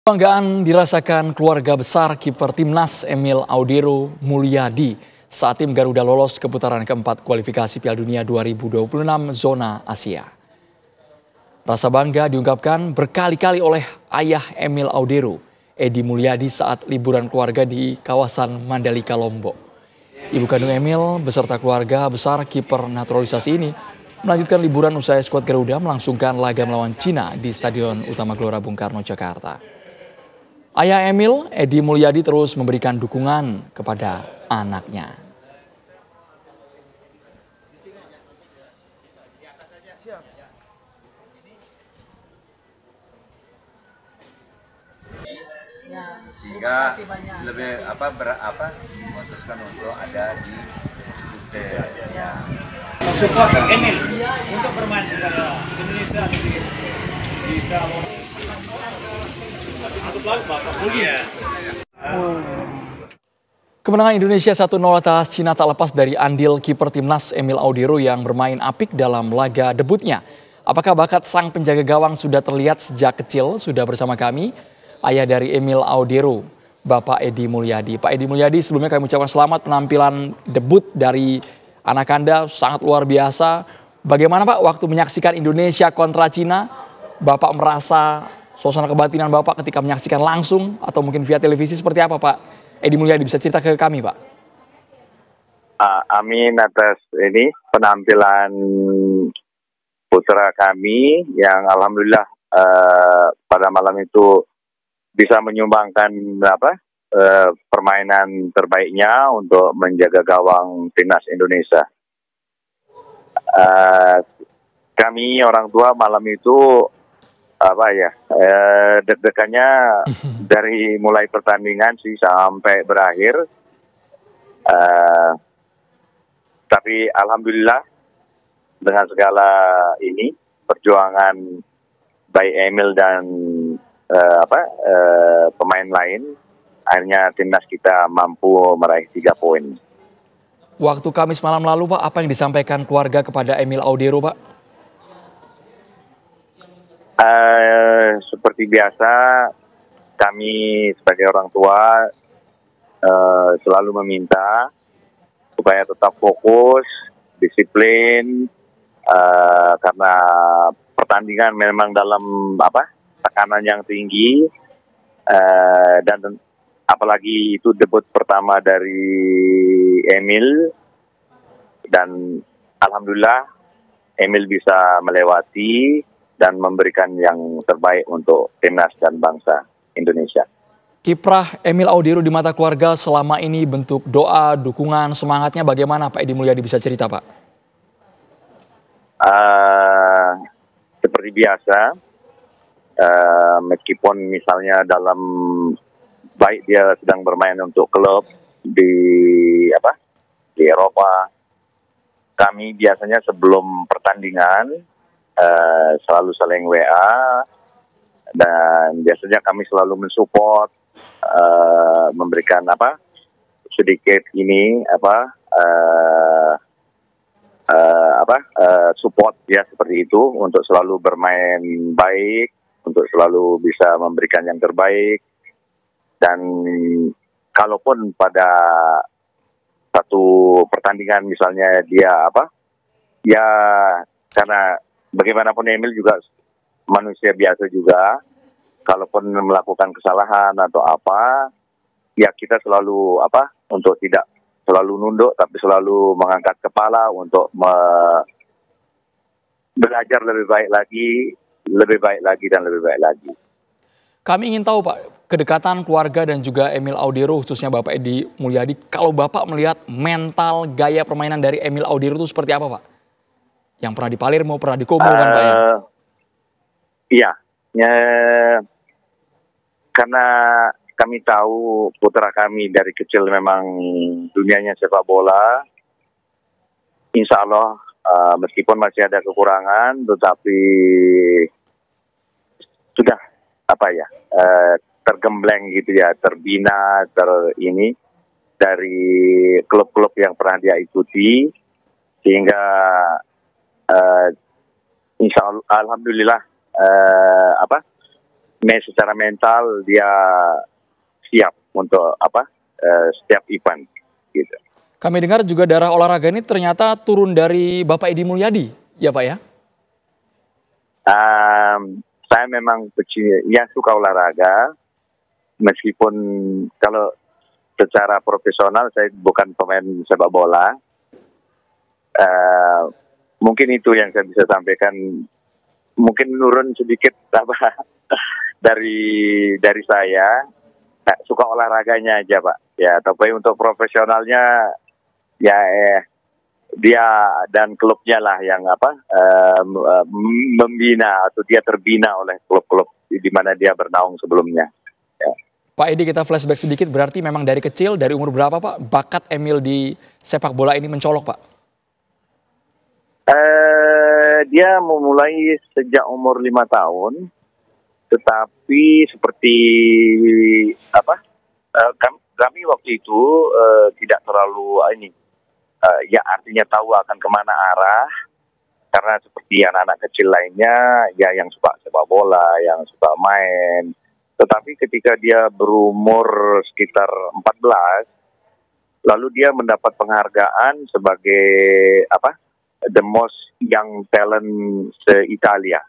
Kebanggaan dirasakan keluarga besar kiper timnas Emil Audero Mulyadi saat tim Garuda lolos ke putaran keempat kualifikasi Piala Dunia 2026 zona Asia. Rasa bangga diungkapkan berkali-kali oleh ayah Emil Audero, Edi Mulyadi saat liburan keluarga di kawasan Mandalika, Lombok. Ibu kandung Emil beserta keluarga besar kiper naturalisasi ini melanjutkan liburan usai skuad Garuda melangsungkan laga melawan Cina di Stadion Utama Gelora Bung Karno, Jakarta. Ayah Emil, Edi Mulyadi terus memberikan dukungan kepada anaknya. Sehingga lebih memutuskan untuk ada di support Emil untuk bermain di Indonesia bisa Kemenangan Indonesia 1-0 atas Cina tak lepas dari andil kiper timnas Emil Audero yang bermain apik dalam laga debutnya. Apakah bakat sang penjaga gawang sudah terlihat sejak kecil? Sudah bersama kami ayah dari Emil Audero, Bapak Edi Mulyadi. Pak Edi Mulyadi, sebelumnya kami ucapkan selamat penampilan debut dari anak Anda sangat luar biasa. Bagaimana Pak waktu menyaksikan Indonesia kontra Cina? Bapak merasa suasana kebatinan Bapak ketika menyaksikan langsung atau mungkin via televisi seperti apa Pak Edi Mulyadi, bisa cerita ke kami Pak? Amin atas ini penampilan putra kami yang alhamdulillah pada malam itu bisa menyumbangkan permainan terbaiknya untuk menjaga gawang timnas Indonesia. Kami orang tua malam itu deg-degannya dari mulai pertandingan sih sampai berakhir. Tapi alhamdulillah dengan segala ini perjuangan baik Emil dan pemain lain, akhirnya timnas kita mampu meraih 3 poin. Waktu Kamis malam lalu Pak, apa yang disampaikan keluarga kepada Emil Audero Pak? Seperti biasa, kami sebagai orang tua selalu meminta supaya tetap fokus, disiplin, karena pertandingan memang dalam tekanan yang tinggi, dan apalagi itu debut pertama dari Emil, dan alhamdulillah Emil bisa melewati dan memberikan yang terbaik untuk timnas dan bangsa Indonesia. Kiprah Emil Audero di mata keluarga selama ini bentuk doa, dukungan, semangatnya bagaimana Pak Edi Mulyadi, bisa cerita Pak? Seperti biasa, meskipun misalnya dalam baik dia sedang bermain untuk klub di Eropa, kami biasanya sebelum pertandingan selalu saling WA, dan biasanya kami selalu mensupport, memberikan sedikit ini support ya, seperti itu, untuk selalu bermain baik, untuk selalu bisa memberikan yang terbaik. Dan kalaupun pada satu pertandingan misalnya dia karena bagaimanapun Emil juga manusia biasa juga, kalaupun melakukan kesalahan atau ya kita selalu untuk tidak selalu nunduk, tapi selalu mengangkat kepala untuk belajar lebih baik lagi dan lebih baik lagi. Kami ingin tahu Pak, kedekatan keluarga dan juga Emil Audero, khususnya Bapak Edi Mulyadi, kalau Bapak melihat mental gaya permainan dari Emil Audero itu seperti apa Pak? Yang pernah di Palermo, pernah di Como kan Pak ya? Iya, karena kami tahu putra kami dari kecil memang dunianya sepak bola. Insya Allah meskipun masih ada kekurangan, tetapi sudah tergembleng gitu ya, terbina dari klub-klub yang pernah dia ikuti, sehingga insya Allah, alhamdulillah secara mental dia siap untuk setiap event gitu. Kami dengar juga darah olahraga ini ternyata turun dari Bapak Edi Mulyadi, ya Pak ya? Saya memang suka olahraga, meskipun kalau secara profesional saya bukan pemain sepak bola. Mungkin itu yang saya bisa sampaikan. Mungkin menurun sedikit dari saya. Suka olahraganya aja Pak. Ya, tapi untuk profesionalnya ya dia dan klubnya lah yang membina atau dia terbina oleh klub-klub di mana dia bernaung sebelumnya. Ya. Pak Edi, kita flashback sedikit, berarti memang dari kecil, dari umur berapa Pak, bakat Emil di sepak bola ini mencolok Pak? Dia memulai sejak umur 5 tahun, tetapi seperti kami waktu itu tidak terlalu artinya tahu akan kemana arah, karena seperti anak-anak kecil lainnya ya yang suka sepak bola, yang suka main. Tetapi ketika dia berumur sekitar 14, lalu dia mendapat penghargaan sebagai the most young talent se-Italia.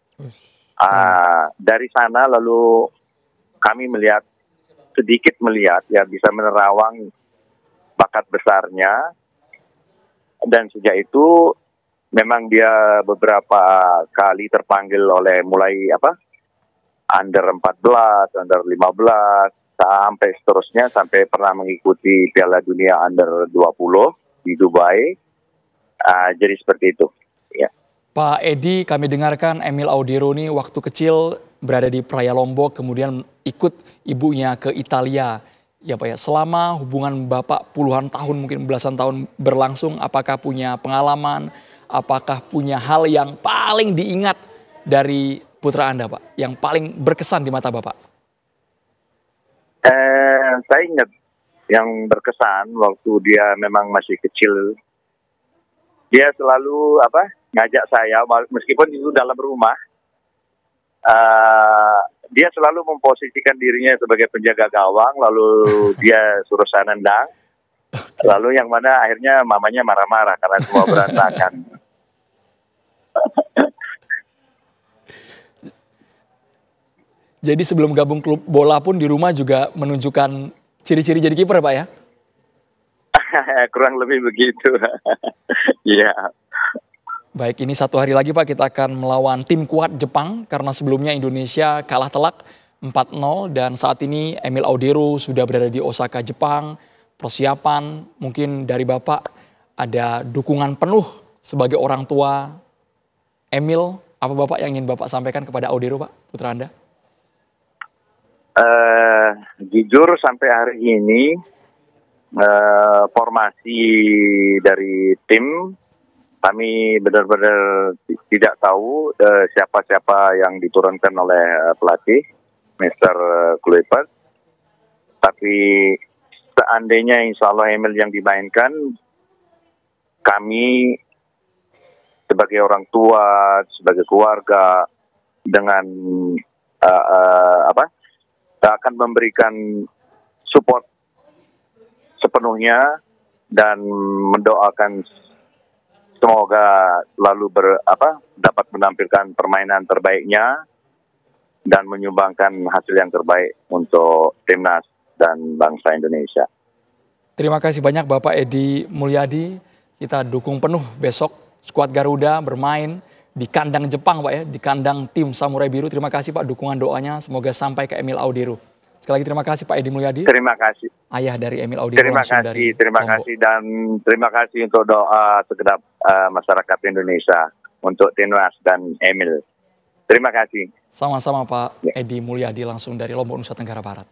Dari sana lalu kami sedikit melihat ya bisa menerawang bakat besarnya, dan sejak itu memang dia beberapa kali terpanggil oleh mulai under 14, under 15 sampai seterusnya, sampai pernah mengikuti Piala Dunia under 20 di Dubai. Jadi seperti itu. Ya. Pak Edi, kami dengarkan Emil Audero ini waktu kecil berada di Praia Lombok, kemudian ikut ibunya ke Italia. Ya Pak ya, selama hubungan Bapak puluhan tahun, mungkin belasan tahun berlangsung, apakah punya pengalaman, apakah punya hal yang paling diingat dari putra Anda Pak, yang paling berkesan di mata Bapak? Saya ingat yang berkesan waktu dia memang masih kecil. Dia selalu ngajak saya, meskipun itu dalam rumah. Dia selalu memposisikan dirinya sebagai penjaga gawang, lalu dia suruh saya nendang. Lalu yang mana akhirnya mamanya marah-marah karena semua berantakan. Jadi sebelum gabung klub bola pun di rumah juga menunjukkan ciri-ciri jadi kiper Pak ya? Kurang lebih begitu. Iya. Baik, ini satu hari lagi Pak kita akan melawan tim kuat Jepang, karena sebelumnya Indonesia kalah telak 4-0 dan saat ini Emil Audero sudah berada di Osaka, Jepang. Persiapan mungkin dari Bapak ada dukungan penuh sebagai orang tua Emil. Apa Bapak yang ingin Bapak sampaikan kepada Audero Pak, putra Anda? Jujur sampai hari ini formasi dari tim kami benar-benar tidak tahu siapa-siapa yang diturunkan oleh pelatih Mr. Kluivert. Tapi seandainya insya Allah Emil yang dimainkan, kami sebagai orang tua, sebagai keluarga dengan akan memberikan support sepenuhnya dan mendoakan semoga selalu dapat menampilkan permainan terbaiknya dan menyumbangkan hasil yang terbaik untuk timnas dan bangsa Indonesia. Terima kasih banyak Bapak Edi Mulyadi. Kita dukung penuh besok skuad Garuda bermain di kandang Jepang Pak ya, di kandang tim Samurai Biru. Terima kasih Pak dukungan doanya, semoga sampai ke Emil Audero. Sekali lagi terima kasih Pak Edi Mulyadi. Terima kasih. Ayah dari Emil Audero. Terima kasih dan terima kasih untuk doa segenap masyarakat Indonesia untuk timnas dan Emil. Terima kasih. Sama-sama Pak Edi Mulyadi langsung dari Lombok, Nusa Tenggara Barat.